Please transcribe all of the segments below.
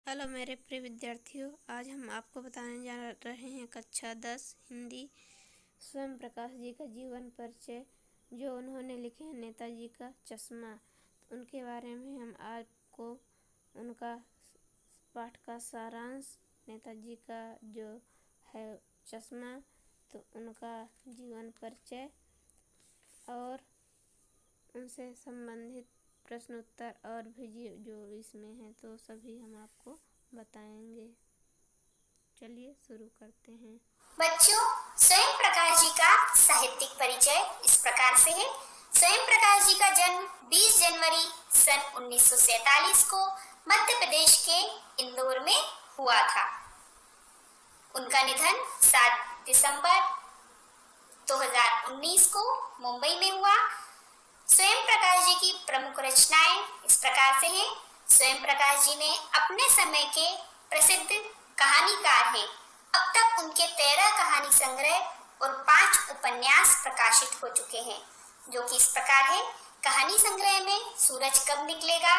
Hello मेरे प्रिय विद्यार्थियों, आज हम आपको बताने जा रहे हैं कक्षा 10 हिंदी स्वयं प्रकाश जी का जीवन परिचय, जो उन्होंने लिखे हैं नेताजी का चश्मा। उनके बारे में हम आपको उनका पाठ का सारांश, नेताजी का जो है चश्मा, तो उनका जीवन परिचय और उनसे संबंधित प्रश्न उत्तर और भी जो इसमें है तो सभी हम आपको बताएंगे। चलिए शुरू करते हैं। बच्चों, स्वयं प्रकाश जी का साहित्यिक परिचय इस प्रकार से है। स्वयं प्रकाश जी का जन्म 20 जनवरी सन 1947 को मध्य प्रदेश के इंदौर में हुआ था। उनका निधन 7 दिसंबर 2019 को मुंबई में हुआ। स्वयं प्रकाश जी की प्रमुख रचनाएं इस प्रकार से हैं। स्वयं प्रकाश जी ने अपने समय के प्रसिद्ध कहानीकार हैं। अब तक उनके 13 कहानी संग्रह और 5 उपन्यास प्रकाशित हो चुके हैं, जो कि इस प्रकार है। कहानी संग्रह में सूरज कब निकलेगा,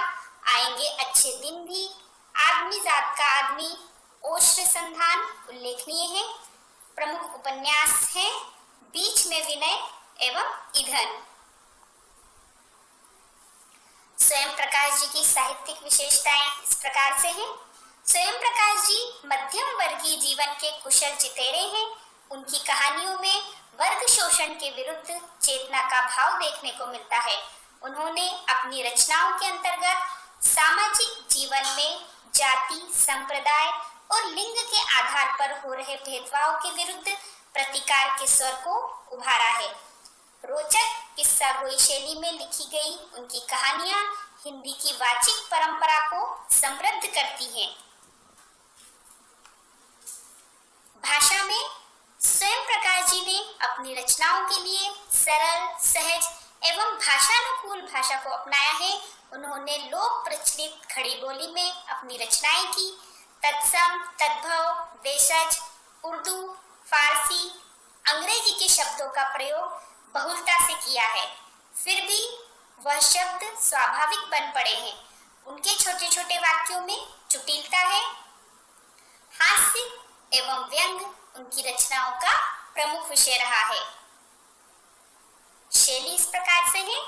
आएंगे अच्छे दिन भी, आदमी जात का आदमी, ओश्र संधान उल्लेखनीय है। प्रमुख उपन्यास हैं बीच में विनय एवं ईंधन। स्वयं प्रकाश जी की साहित्यिक विशेषताएं इस प्रकार से हैं। स्वयं प्रकाश जी मध्यम वर्गीय जीवन के कुशल चितेरे हैं। उनकी कहानियों में वर्ग शोषण के विरुद्ध चेतना का भाव देखने को मिलता है। उन्होंने अपनी रचनाओं के अंतर्गत सामाजिक जीवन में जाति, संप्रदाय और लिंग के आधार पर हो रहे भेदभाव के विरुद्ध प्रतिकार के स्वर को उभारा है। रोचक किस्सा गोई शैली में लिखी गई उनकी कहानियां हिंदी की वाचिक परंपरा को समृद्ध करती हैं। भाषा में स्वयं प्रकाश जी ने अपनी रचनाओं के लिए सरल, सहज एवं भाषानुकूल भाषा को अपनाया है। उन्होंने लोक प्रचलित खड़ी बोली में अपनी रचनाएं की। तत्सम, तद्भव, देशज, उर्दू, फारसी, अंग्रेजी के शब्दों का प्रयोग बहुलता से किया है, फिर भी वह शब्द स्वाभाविक बन पड़े हैं। उनके छोटे छोटे वाक्यों में कुटिलता है। हास्य एवं व्यंग उनकी रचनाओं का प्रमुख विषय रहा है। शैली इस प्रकार से है।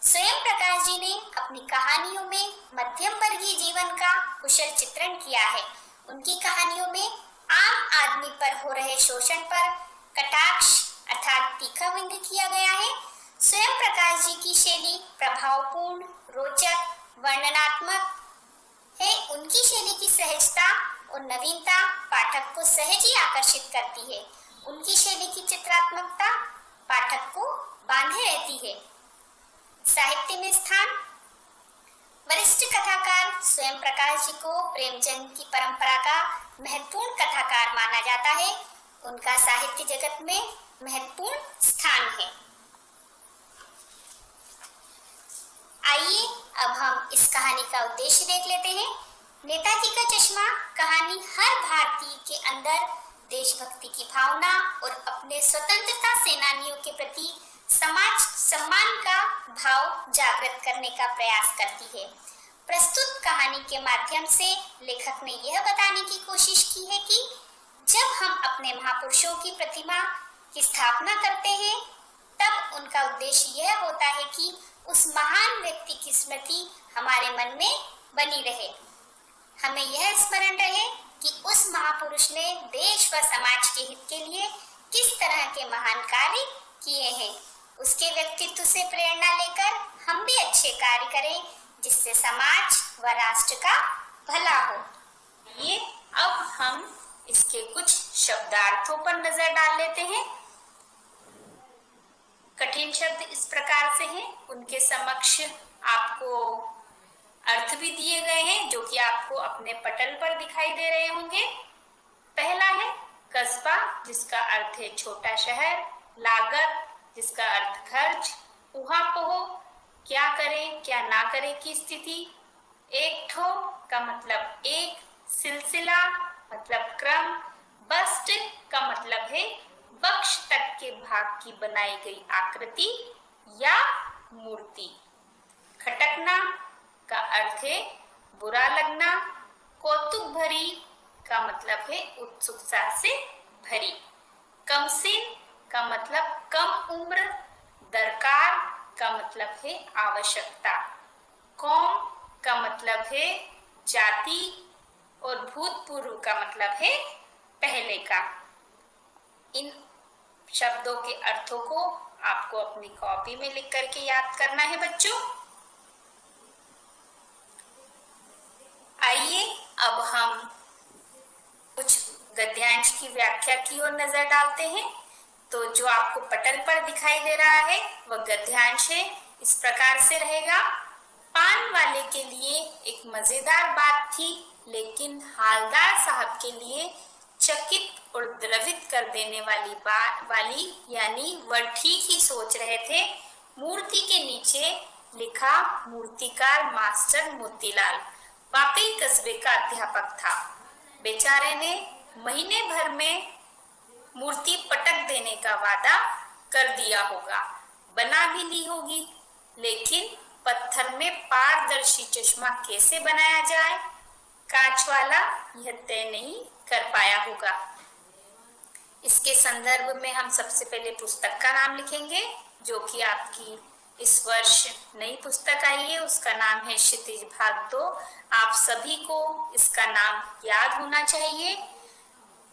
स्वयं प्रकाश जी ने अपनी कहानियों में मध्यम वर्गीय जीवन का कुशल चित्रण किया है। उनकी कहानियों में आम आदमी पर हो रहे शोषण पर कटाक्ष अर्थात तीखा व्यंग किया गया है। स्वयं प्रकाश जी की शैली प्रभावपूर्ण, रोचक, वर्णनात्मक है। उनकी शैली की सहजता और नवीनता पाठक को सहज ही आकर्षित करती है। उनकी शैली की चित्रात्मकता पाठक को बांधे रहती है। साहित्य में स्थान। वरिष्ठ कथाकार स्वयं प्रकाश जी को प्रेमचंद की परंपरा का महत्वपूर्ण कथाकार माना जाता है। उनका साहित्य जगत में महत्वपूर्ण स्थान है। आइए अब हम इस कहानी का उद्देश्य देख लेते हैं। नेताजी का चश्मा कहानी हर भारतीय के अंदर देशभक्ति की भावना और अपने स्वतंत्रता सेनानियों के प्रति समाज सम्मान का भाव जागृत करने का प्रयास करती है। प्रस्तुत कहानी के माध्यम से लेखक ने यह बताने की कोशिश की है कि जब हम अपने महापुरुषों की प्रतिमा की स्थापना करते हैं, तब उनका उद्देश्य यह होता है कि उस महान व्यक्ति की स्मृति हमारे मन में बनी रहे। हमें यह स्मरण रहे कि उस महापुरुष ने देश व समाज के हित के लिए किस तरह के महान कार्य किए हैं। उसके व्यक्तित्व से प्रेरणा लेकर हम भी अच्छे कार्य करें, जिससे समाज व राष्ट्र का भला हो। ये अब हम इसके कुछ शब्दार्थों पर नजर डाल लेते हैं। कठिन शब्द इस प्रकार से हैं, उनके समक्ष आपको अर्थ भी दिए गए हैं, जो कि आपको अपने पटल पर दिखाई दे रहे होंगे। पहला है कस्बा, जिसका अर्थ है छोटा शहर। लागत, जिसका अर्थ खर्च। ऊहापोह, क्या करें क्या ना करें की स्थिति। एक ठो का मतलब एक। सिलसिला मतलब क्रम। बस्ट का मतलब है वक्ष तक के भाग की बनाई गई आकृति या मूर्ति। खटकना का अर्थ है बुरा लगना। कौतुक का मतलब है उत्सुकता से भरी। कमसिन का मतलब कम उम्र। दरकार का मतलब है आवश्यकता। कौम का मतलब है जाति और भूतपूर्व का मतलब है पहले का। इन शब्दों के अर्थों को आपको अपनी कॉपी में लिख करके याद करना है बच्चों। आइए अब हम कुछ गद्यांश की व्याख्या की ओर नजर डालते हैं। तो जो आपको पटल पर दिखाई दे रहा है वह गद्यांश है। इस प्रकार से रहेगा। पान वाले के लिए एक मजेदार बात थी, लेकिन हालदार साहब के लिए चकित और द्रवित कर देने वाली बात यानी वह ठीक ही सोच रहे थे। मूर्ति के नीचे लिखा मूर्तिकार मास्टर मोतीलाल वाकई कस्बे का अध्यापक था। बेचारे ने महीने भर में मूर्ति पटक देने का वादा कर दिया होगा, बना भी ली होगी, लेकिन पत्थर में पारदर्शी चश्मा कैसे बनाया जाए, कांच वाला, यह तय नहीं कर पाया होगा। इसके संदर्भ में हम सबसे पहले पुस्तक का नाम लिखेंगे, जो कि आपकी इस वर्ष नई पुस्तक आई है। उसका नाम है क्षितिज भाग 2। आप सभी को इसका नाम याद होना चाहिए।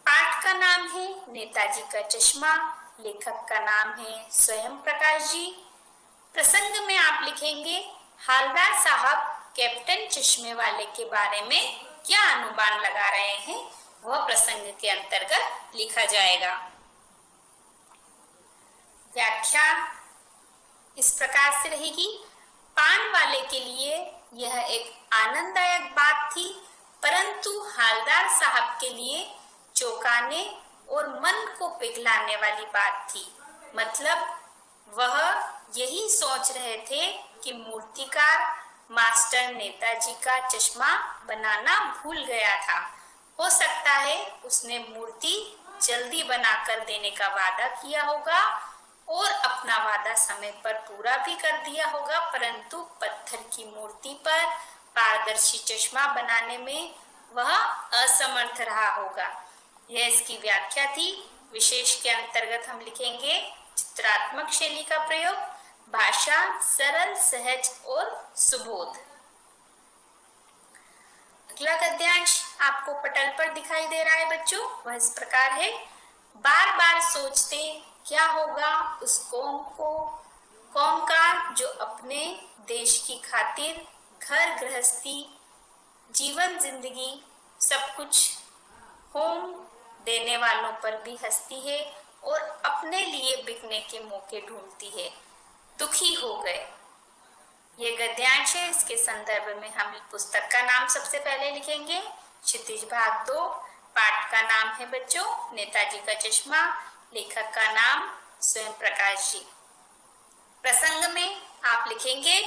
पाठ का नाम है नेताजी का चश्मा। लेखक का नाम है स्वयं प्रकाश जी। प्रसंग में आप लिखेंगे हालदार साहब कैप्टन चश्मे वाले के बारे में क्या अनुमान लगा रहे हैं, वह प्रसंग के अंतर्गत लिखा जाएगा। व्याख्या इस प्रकार से रहेगी। पान वाले के लिए यह एक आनंददायक बात थी, परंतु हालदार साहब के लिए चौंकाने और मन को पिघलाने वाली बात थी। मतलब वह यही सोच रहे थे कि मूर्तिकार मास्टर नेताजी का चश्मा बनाना भूल गया था। हो सकता है उसने मूर्ति जल्दी बनाकर देने का वादा किया होगा और अपना वादा समय पर पूरा भी कर दिया होगा, परंतु पत्थर की मूर्ति पर पारदर्शी चश्मा बनाने में वह असमर्थ रहा होगा। यह इसकी व्याख्या थी। विशेष के अंतर्गत हम लिखेंगे चित्रात्मक शैली का प्रयोग, भाषा सरल, सहज और सुबोध। अगला गद्यांश आपको पटल पर दिखाई दे रहा है बच्चों, वह इस प्रकार है। बार बार सोचते क्या होगा उस कौम का जो अपने देश की खातिर घर गृहस्थी, जीवन जिंदगी सब कुछ होम देने वालों पर भी हंसती है और अपने लिए बिकने के मौके ढूंढती है। दुखी हो गए। ये गद्यांश है। इसके संदर्भ में हम पुस्तक का नाम सबसे पहले लिखेंगे, क्षितिज भाग 2। पाठ का नाम है बच्चों नेताजी का चश्मा। लेखक का नाम स्वयं प्रकाश जी। प्रसंग में आप लिखेंगे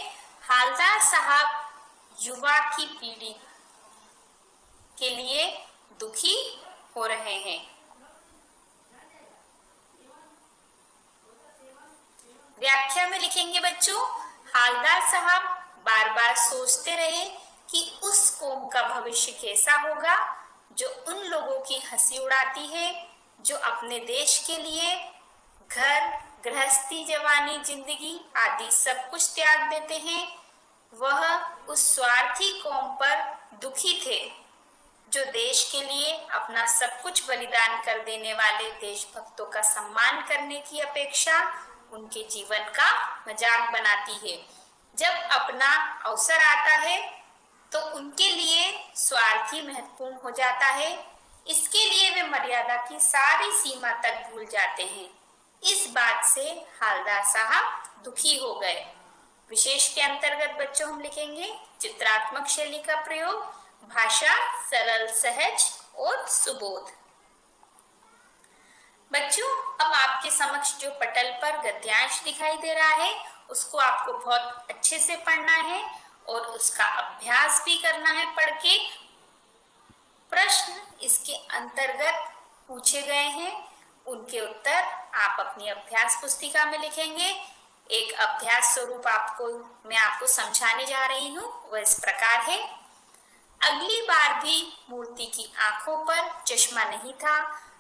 हालदार साहब युवा की पीढ़ी के लिए दुखी हो रहे हैं। व्याख्या में लिखेंगे बच्चों हालदार साहब बार बार सोचते रहे कि उस कौम का भविष्य कैसा होगा जो उन लोगों की हंसी उड़ाती है, जो अपने देश के लिए घर गृहस्थी, जवानी, जिंदगी आदि सब कुछ त्याग देते हैं। वह उस स्वार्थी कौम पर दुखी थे जो देश के लिए अपना सब कुछ बलिदान कर देने वाले देशभक्तों का सम्मान करने की अपेक्षा उनके जीवन का मजाक बनाती है। जब अपना अवसर आता है तो उनके लिए स्वार्थी महत्वपूर्ण हो जाता है। इसके लिए वे मर्यादा की सारी सीमा तक भूल जाते हैं। इस बात से हालदार साहब दुखी हो गए। विशेष के अंतर्गत बच्चों हम लिखेंगे चित्रात्मक शैली का प्रयोग, भाषा सरल, सहज और सुबोध। बच्चों अब आपके समक्ष जो पटल पर गद्यांश दिखाई दे रहा है उसको आपको बहुत अच्छे से पढ़ना है और उसका अभ्यास भी करना है पढ़ के। प्रश्न इसके अंतर्गत पूछे गए हैं, उनके उत्तर आप अपनी अभ्यास पुस्तिका में लिखेंगे। एक अभ्यास स्वरूप मैं आपको समझाने जा रही हूँ, वह इस प्रकार है। अगली बार भी मूर्ति की आंखों पर चश्मा नहीं था।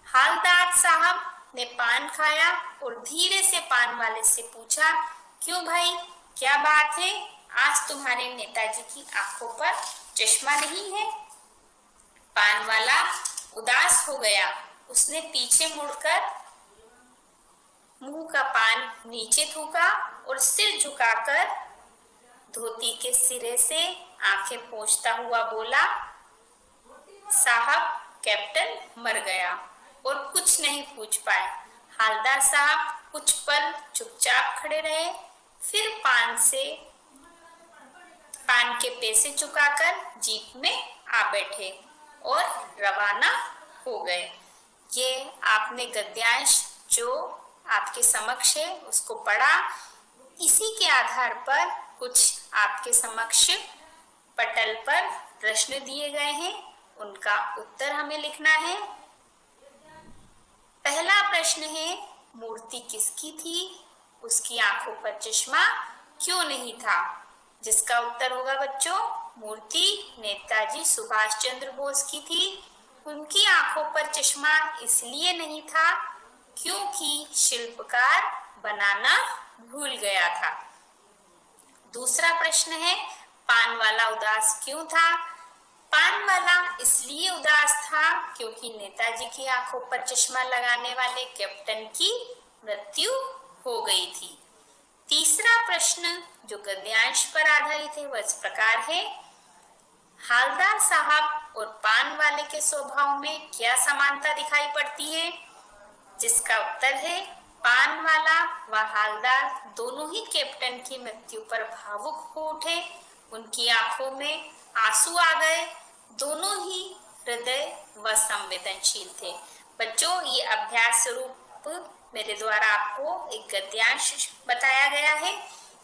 हवलदार साहब ने पान खाया और धीरे से पान वाले से पूछा, क्यों भाई, क्या बात है, आज तुम्हारे नेताजी की आंखों पर चश्मा नहीं है? पान वाला उदास हो गया। उसने पीछे मुड़कर मुंह का पान नीचे थूका और सिर झुकाकर धोती के सिरे से आंखें पोंछता हुआ बोला, साहब, कैप्टन मर गया। और कुछ नहीं पूछ पाए। हवलदार साहब कुछ पल चुपचाप खड़े रहे, फिर पान के पैसे चुकाकर जीप में आ बैठे और रवाना हो गए। ये आपने गद्यांश जो आपके समक्ष है उसको पढ़ा। इसी के आधार पर कुछ आपके समक्ष पटल पर प्रश्न दिए गए हैं, उनका उत्तर हमें लिखना है। पहला प्रश्न है, मूर्ति किसकी थी? उसकी आंखों पर चश्मा क्यों नहीं था? जिसका उत्तर होगा बच्चों, मूर्ति नेताजी सुभाष चंद्र बोस की थी। उनकी आंखों पर चश्मा इसलिए नहीं था क्योंकि शिल्पकार बनाना भूल गया था। दूसरा प्रश्न है, पान वाला उदास क्यों था? पान वाला इसलिए उदास था क्योंकि नेताजी की आंखों पर चश्मा लगाने वाले कैप्टन की मृत्यु हो गई थी। तीसरा प्रश्न जो गद्यांश पर आधारित है वह इस प्रकार है, हवलदार साहब और पान वाले के स्वभाव में क्या समानता दिखाई पड़ती है? जिसका उत्तर है, पान वाला व हवलदार दोनों ही कैप्टन की मृत्यु पर भावुक हो उठे। उनकी आंखों में आंसू आ गए। दोनों ही हृदय व संवेदनशील थे। बच्चों, ये अभ्यास स्वरूप मेरे द्वारा आपको एक गद्यांश बताया गया है।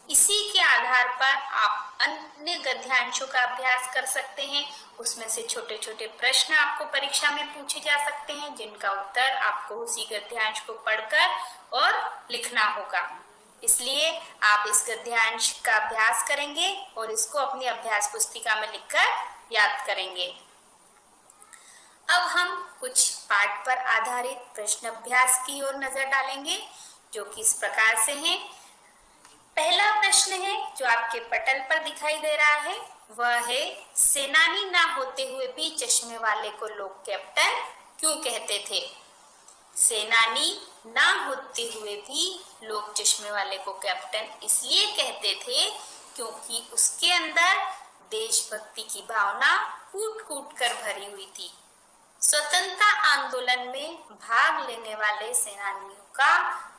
इसी के आधार पर आप अन्य गद्यांशों का अभ्यास कर सकते हैं। उसमें से छोटे छोटे प्रश्न आपको परीक्षा में पूछे जा सकते हैं, जिनका उत्तर आपको उसी गद्यांश को पढ़कर और लिखना होगा। इसलिए आप इस गद्यांश का अभ्यास करेंगे और इसको अपनी अभ्यास पुस्तिका में लिखकर याद करेंगे। अब हम कुछ पाठ पर आधारित प्रश्न अभ्यास की ओर नजर डालेंगे, जो कि इस प्रकार से हैं। पहला प्रश्न है जो आपके पटल पर दिखाई दे रहा है, वह है, सेनानी ना होते हुए भी चश्मे वाले को लोग कैप्टन क्यों कहते थे? सेनानी ना होते हुए भी लोग चश्मे वाले को कैप्टन इसलिए कहते थे क्योंकि उसके अंदर देशभक्ति की भावना कूट कूट कर भरी हुई थी। स्वतंत्रता आंदोलन में भाग लेने वाले सेनानियों का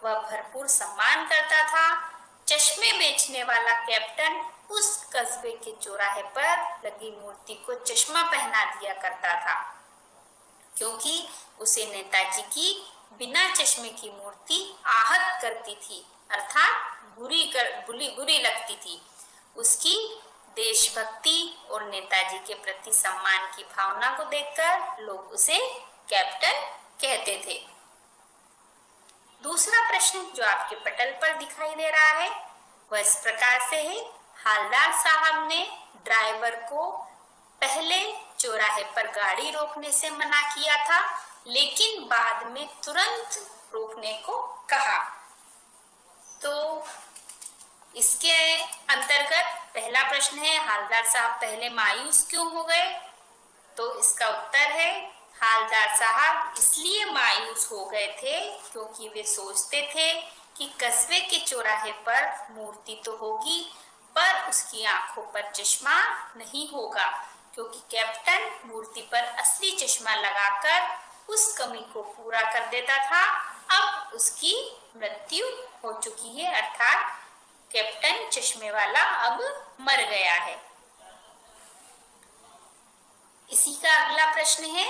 वह भरपूर सम्मान करता था। चश्मे बेचने वाला कैप्टन उस कस्बे के चौराहे पर लगी मूर्ति को चश्मा पहना दिया करता था, क्योंकि उसे नेताजी की बिना चश्मे की मूर्ति आहत करती थी, अर्थात बुरी लगती थी। उसकी देशभक्ति और नेताजी के प्रति सम्मान की भावना को देखकर लोग उसे कैप्टन कहते थे। दूसरा प्रश्न जो आपके पटल पर दिखाई दे रहा है वह इस प्रकार से है, हवलदार साहब ने ड्राइवर को पहले चौराहे पर गाड़ी रोकने से मना किया था, लेकिन बाद में तुरंत रोकने को कहा। तो इसके अंतर्गत पहला प्रश्न है, हवलदार साहब पहले मायूस क्यों हो गए? तो इसका उत्तर है, हवलदार साहब इसलिए मायूस हो गए थे क्योंकि वे सोचते थे कि कस्बे के चौराहे पर मूर्ति तो होगी पर उसकी आंखों पर चश्मा नहीं होगा, क्योंकि कैप्टन मूर्ति पर असली चश्मा लगाकर उस कमी को पूरा कर देता था। अब उसकी मृत्यु हो चुकी है, अर्थात कैप्टन चश्मे वाला अब मर गया है। इसी का अगला प्रश्न है,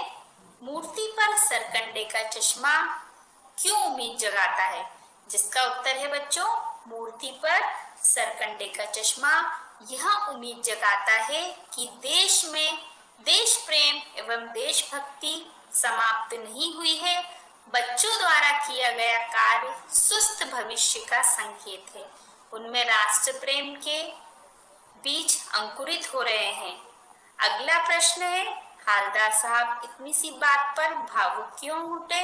मूर्ति पर सरकंडे का चश्मा क्यों उम्मीद जगाता है? जिसका उत्तर है बच्चों, मूर्ति पर सरकंडे का चश्मा यह उम्मीद जगाता है कि देश में देश प्रेम एवं देशभक्ति समाप्त नहीं हुई है। बच्चों द्वारा किया गया कार्य सुस्त भविष्य का संकेत है। उनमें राष्ट्र प्रेम के बीज अंकुरित हो रहे हैं। अगला प्रश्न है, हालदार साहब इतनी सी बात पर भावुक क्यों उठे?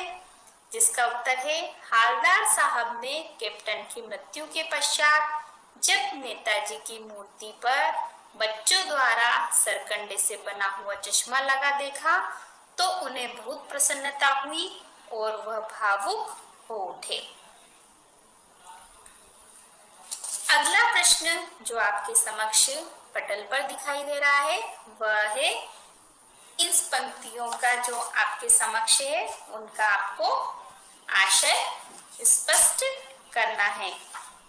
जिसका उत्तर है, हालदार साहब ने कैप्टन की मृत्यु के पश्चात जब नेताजी की मूर्ति पर बच्चों द्वारा सरकंडे से बना हुआ चश्मा लगा देखा तो उन्हें बहुत प्रसन्नता हुई और वह भावुक हो उठे। अगला प्रश्न जो आपके समक्ष पटल पर दिखाई दे रहा है वह है, इस पंक्तियों का जो आपके समक्ष है उनका आपको आशय स्पष्ट करना है।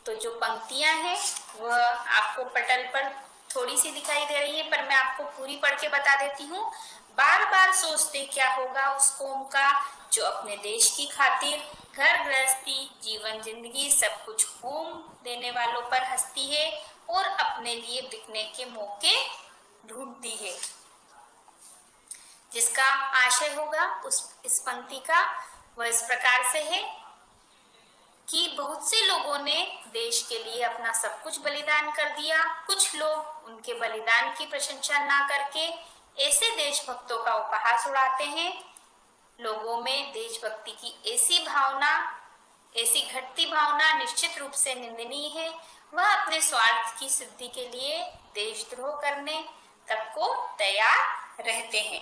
तो जो पंक्तियां हैं वह आपको पटल पर थोड़ी सी दिखाई दे रही है, पर मैं आपको पूरी पढ़ के बता देती हूँ। बार बार सोचते क्या होगा उस कौम का जो अपने देश की खातिर घर गृहस्थी जीवन जिंदगी सब कुछ होम देने वालों पर हंसती है और अपने लिए बिकने के मौके ढूंढती है। जिसका आशय होगा इस पंक्ति का वह इस प्रकार से है कि बहुत से लोगों ने देश के लिए अपना सब कुछ बलिदान कर दिया। कुछ लोग उनके बलिदान की प्रशंसा ना करके ऐसे देशभक्तों का उपहास उड़ाते हैं। लोगों में देशभक्ति की ऐसी घटती भावना निश्चित रूप से निंदनीय है। वह अपने स्वार्थ की सिद्धि के लिए देशद्रोह करने तक को तैयार रहते हैं।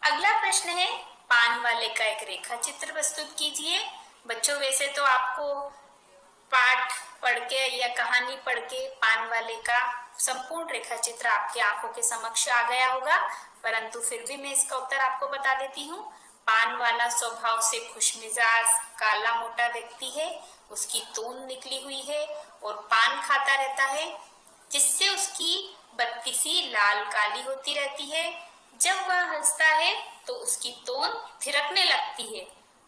अगला प्रश्न है, पान वाले का एक रेखा चित्र प्रस्तुत कीजिए। बच्चों वैसे तो आपको पाठ पढ़ के या कहानी पढ़ के पान वाले का संपूर्ण रेखा चित्र आपकी आंखों के समक्ष आ गया होगा, परंतु फिर भी मैं इसका उत्तर आपको बता देती हूँ। पान वाला स्वभाव से खुशमिजाज काला मोटा व्यक्ति है, उसकी तोंद निकली हुई है और पान खाता रहता है, जिससे उसकी बत्तीसी लाल काली होती रहती है। जब वह हंसता है तो उसकी तोंद थिरकने लगती है।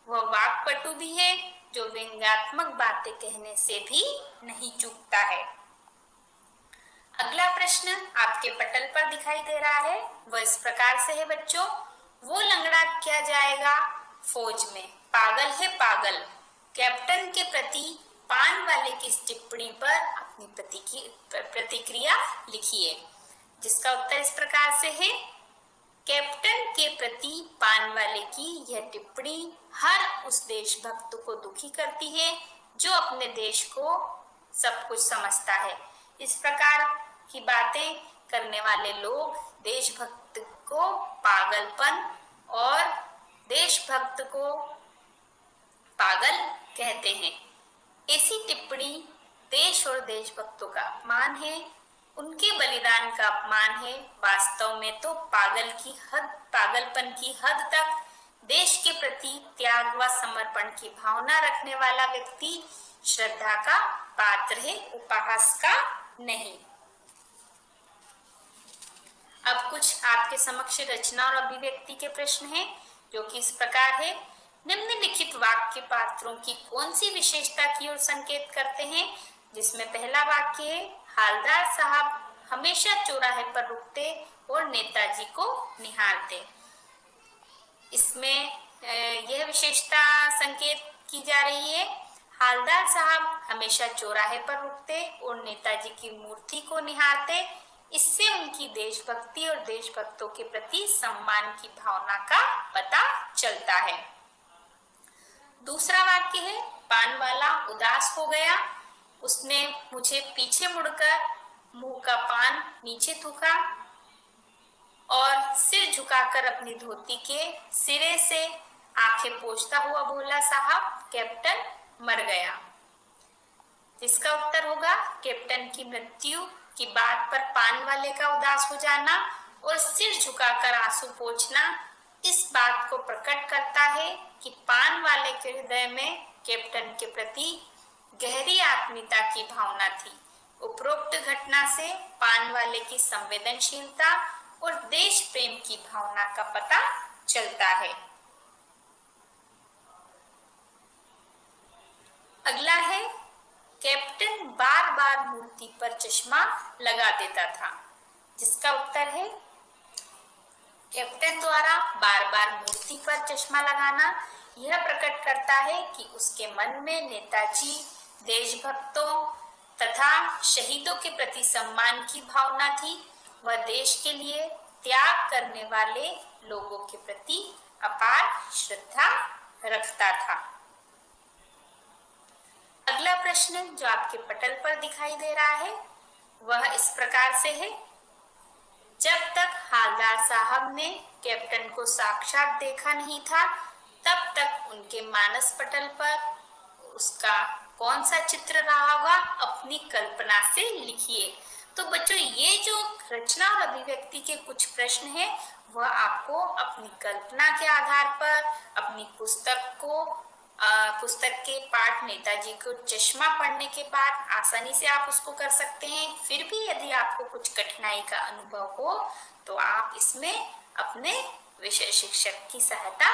वह वाक्पटु भी है, जो व्यंग्यात्मक बातें कहने से भी नहीं चूकता है। अगला प्रश्न आपके पटल पर दिखाई दे रहा है, वह इस प्रकार से है बच्चों, वो लंगड़ा क्या जाएगा फौज में, पागल है पागल। कैप्टन के प्रति पान वाले की इस टिप्पणी पर अपनी प्रतिक्रिया लिखिए। जिसका उत्तर इस प्रकार से है, कैप्टन के प्रति पान वाले की यह टिप्पणी हर उस देशभक्त को दुखी करती है जो अपने देश को सब कुछ समझता है। इस प्रकार की बातें करने वाले लोग देशभक्त को पागलपन और देशभक्त को पागल कहते हैं। ऐसी टिप्पणी देश और देशभक्तों का अपमान है, उनके बलिदान का अपमान है। वास्तव में तो पागलपन की हद तक देश के प्रति त्याग व समर्पण की भावना रखने वाला व्यक्ति श्रद्धा का पात्र है, उपहास का नहीं। अब कुछ आपके समक्ष रचना और अभिव्यक्ति के प्रश्न हैं, जो कि इस प्रकार है। निम्नलिखित वाक्य पात्रों की कौन सी विशेषता की ओर संकेत करते हैं? जिसमें पहला वाक्य है, हालदार साहब हमेशा चौराहे पर रुकते और नेताजी को निहारते। इसमें यह विशेषता संकेत की जा रही है, हालदार साहब हमेशा चौराहे पर रुकते और नेताजी की मूर्ति को निहारते। इससे उनकी देशभक्ति और देशभक्तों के प्रति सम्मान की भावना का पता चलता है। दूसरा वाक्य है, पान वाला उदास हो गया, उसने मुझे पीछे मुड़कर मुंह का पान नीचे थूका और सिर झुकाकर अपनी धोती के सिरे से आंखें पोंछता हुआ बोला, साहब कैप्टन मर गया। जिसका उत्तर होगा, कैप्टन की मृत्यु की बात पर पान वाले का उदास हो जाना और सिर झुकाकर आंसू पोंछना इस बात को प्रकट करता है कि पान वाले के हृदय में कैप्टन के प्रति गहरी आत्मीयता की भावना थी। उपरोक्त घटना से पान वाले की संवेदनशीलता और देश प्रेम की भावना का पता चलता है। अगला है, कैप्टन बार बार मूर्ति पर चश्मा लगा देता था। जिसका उत्तर है, कैप्टन द्वारा बार बार मूर्ति पर चश्मा लगाना यह प्रकट करता है कि उसके मन में नेताजी, देशभक्तों तथा शहीदों के प्रति सम्मान की भावना थी। वह देश के लिए त्याग करने वाले लोगों के प्रति अपार श्रद्धा रखता था। अगला प्रश्न जो आपके पटल पर दिखाई दे रहा है वह इस प्रकार से है। जब तक हालदार साहब ने कैप्टन को साक्षात देखा नहीं था तब तक उनके मानस पटल पर उसका कौन सा चित्र रहा होगा, अपनी कल्पना से लिखिए। तो बच्चों, ये जो रचना और अभिव्यक्ति के कुछ प्रश्न हैं वह आपको अपनी कल्पना के आधार पर अपनी पुस्तक के पाठ नेताजी को चश्मा पढ़ने के बाद आसानी से आप उसको कर सकते हैं। फिर भी यदि आपको कुछ कठिनाई का अनुभव हो तो आप इसमें अपने विषय शिक्षक की सहायता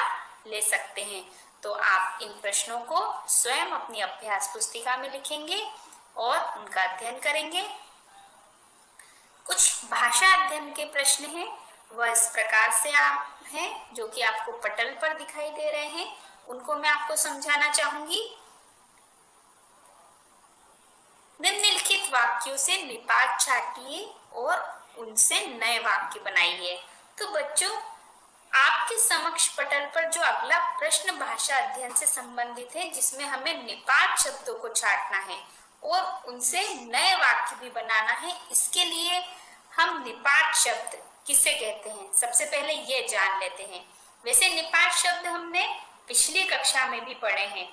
ले सकते हैं। तो आप इन प्रश्नों को स्वयं अपनी अभ्यास पुस्तिका में लिखेंगे और उनका अध्ययन करेंगे। कुछ भाषा अध्ययन के प्रश्न हैं वह इस प्रकार से हैं जो कि आपको पटल पर दिखाई दे रहे हैं, उनको मैं आपको समझाना चाहूंगी। निम्नलिखित वाक्यों से निपात छाटिए और उनसे नए वाक्य बनाइए। तो बच्चों, आपके समक्ष पटल पर जो अगला प्रश्न भाषा अध्ययन से संबंधित है जिसमें हमें निपात शब्दों को छाटना है और उनसे नए वाक्य भी बनाना है। इसके लिए हम निपात शब्द किसे कहते हैं सबसे पहले ये जान लेते हैं। वैसे निपात शब्द हमने पिछली कक्षा में भी पढ़े हैं,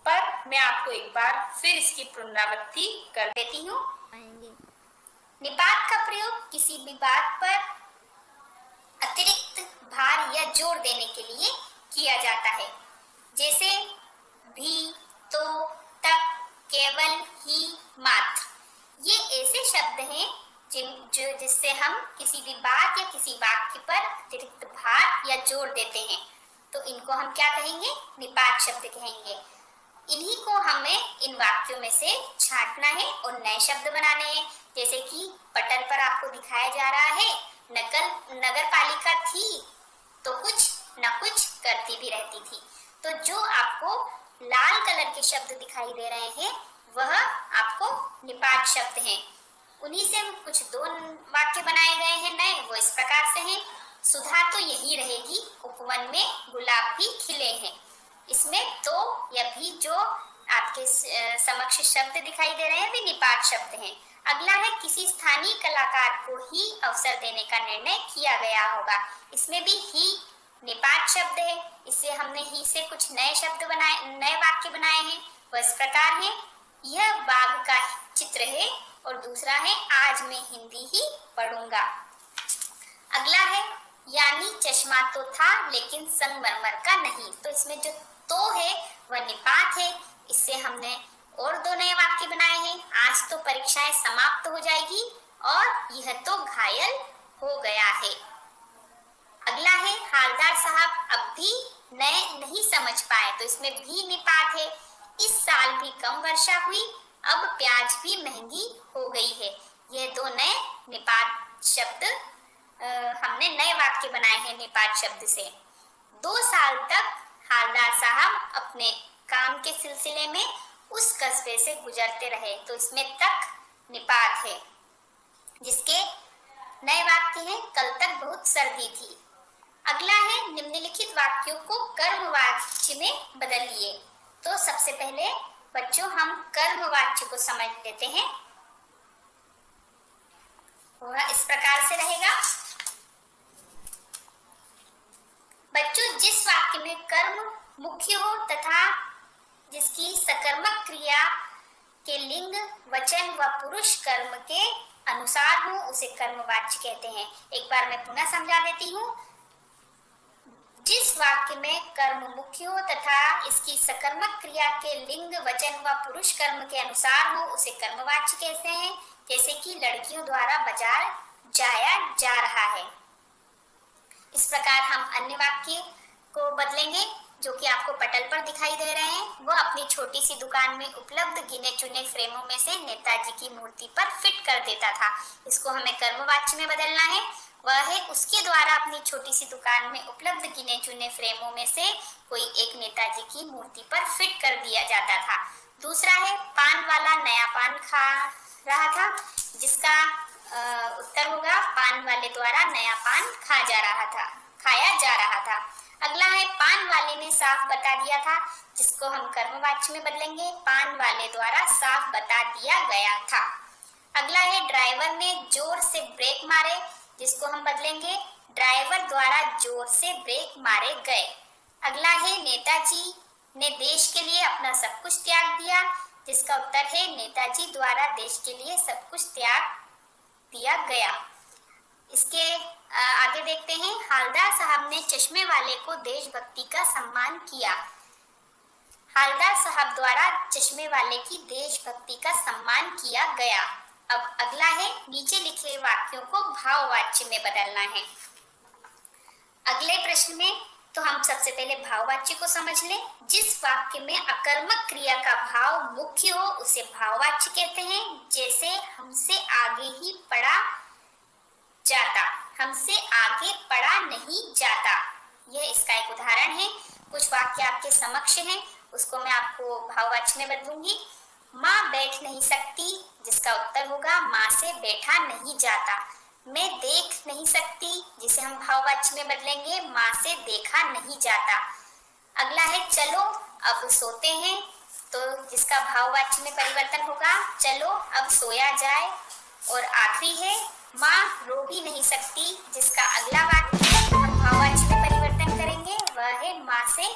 पर मैं आपको एक बार फिर इसकी पुनरावृत्ति कर देती हूँ। निपात का प्रयोग किसी भी बात पर अतिरिक्त भार या जोर देने के लिए किया जाता है, जैसे भी, तो, तक, केवल, ही, मात्र। ये ऐसे शब्द हैं जिससे हम किसी भी बात या किसी वाक्य पर अतिरिक्त भार या जोर देते हैं, तो इनको हम क्या कहेंगे? निपात शब्द कहेंगे। इन्हीं को हमें इन वाक्यों में से छांटना है और नए शब्द बनाने हैं। जैसे कि पटल पर आपको दिखाया जा रहा है, नगर पालिका थी तो कुछ न कुछ करती भी रहती थी। तो जो आपको लाल कलर के शब्द दिखाई दे रहे हैं वह आपको निपात शब्द हैं। उन्हीं से कुछ दो वाक्य बनाए गए हैं नए, वो इस प्रकार से हैं। सुधा तो यही रहेगी, उपवन में गुलाब भी खिले हैं। इसमें तो या भी जो आपके समक्ष शब्द दिखाई दे रहे हैं वे निपात शब्द हैं। अगला है किसी स्थानीय कलाकार को ही अवसर देने का निर्णय किया गया होगा। इसमें भी ही निपात शब्द है। इससे हमने ही से कुछ नए शब्द बनाए, नए वाक्य बनाए हैं। वह इस प्रकार है, यह बाघ का चित्र है और दूसरा है आज मैं हिंदी ही पढ़ूंगा। अगला है यानी चश्मा तो था लेकिन संगमरमर का नहीं। तो इसमें जो तो है वह निपात है। इससे हमने और दो नए वाक्य बनाए हैं। आज तो परीक्षाएं समाप्त हो जाएगी और यह तो घायल हो गया है। अगला है हालदार साहब अब भी नए नहीं समझ पाए। तो इसमें भी निपात है। इस साल भी कम वर्षा हुई, अब प्याज भी महंगी हो गई है। यह दो नए निपात शब्द हमने नए वाक्य बनाए हैं निपात शब्द से। 2 साल तक हालदार साहब अपने काम के सिलसिले में उस कस्बे से गुजरते रहे। तो इसमें तक निपात है, जिसके नए वाक्य हैं कल तक बहुत सर्दी थी। अगला है निम्नलिखित वाक्यों को कर्मवाच्य में बदलिए। तो सबसे पहले बच्चों हम कर्मवाच्य को समझ लेते हैं। वह इस प्रकार से रहेगा। बच्चों, जिस वाक्य में कर्म मुख्य हो तथा जिसकी सकर्मक क्रिया के लिंग, वचन व पुरुष कर्म के अनुसार हो उसे कर्मवाच्य कहते हैं। एक बार मैं पुनः समझा देती हूँ। जिस वाक्य में कर्म मुख्य हो तथा इसकी सकर्मक क्रिया के लिंग, वचन व पुरुष कर्म के अनुसार हो उसे कर्मवाच्य कहते हैं। जैसे कि लड़कियों द्वारा बाजार जाया जा रहा है। इस प्रकार हम अन्य वाक्य को बदलेंगे जो कि आपको पटल पर दिखाई दे रहे हैं। वह अपनी छोटी सी दुकान में उपलब्ध गिने चुने फ्रेमों में से नेताजी की मूर्ति पर फिट कर देता था। इसको हमें कर्मवाच्य में बदलना है। वह है उसके द्वारा अपनी छोटी सी दुकान में उपलब्ध गिने चुने फ्रेमों में से कोई एक नेताजी की मूर्ति पर फिट कर दिया जाता था। दूसरा है पान वाला नया पान रहा था, जिसका उत्तर होगा पान वाले द्वारा नया पान खाया जा रहा था। अगला है पान वाले ने साफ बता दिया था, जिसको हम कर्मवाच्य में बदलेंगे पान वाले द्वारा साफ बता दिया गया था। अगला है ड्राइवर ने जोर से ब्रेक मारे, जिसको हम बदलेंगे ड्राइवर द्वारा जोर से ब्रेक मारे गए। अगला है नेताजी ने देश के लिए अपना सब कुछ त्याग दिया, जिसका उत्तर है नेताजी द्वारा देश के लिए सब कुछ त्याग दिया गया। इसके आगे देखते हैं, हालदार साहब ने चश्मे वाले को देशभक्ति का सम्मान किया। हालदार साहब द्वारा चश्मे वाले की देशभक्ति का सम्मान किया गया। अब अगला है नीचे लिखे वाक्यों को भाववाच्य में बदलना है। अगले प्रश्न में तो हम सबसे पहले भाववाच्य को समझ लें। जिस वाक्य में अकर्मक क्रिया का भाव मुख्य हो उसे भाववाच्य कहते हैं। जैसे हमसे आगे ही पढ़ा जाता, हमसे आगे पढ़ा नहीं जाता, यह इसका एक उदाहरण है। कुछ वाक्य आपके समक्ष हैं, उसको मैं आपको भाववाच्य में बदलूंगी। माँ बैठ नहीं सकती, जिसका उत्तर होगा माँ से बैठा नहीं जाता। मैं देख नहीं सकती, जिसे हम भाववाच्य में बदलेंगे माँ से देखा नहीं जाता। अगला है चलो अब सोते हैं, तो जिसका भाववाच्य में परिवर्तन होगा चलो अब सोया जाए। और आखिरी है माँ रो भी नहीं सकती, जिसका अगला वाक्य हम भाववाच्य में परिवर्तन करेंगे वह है माँ से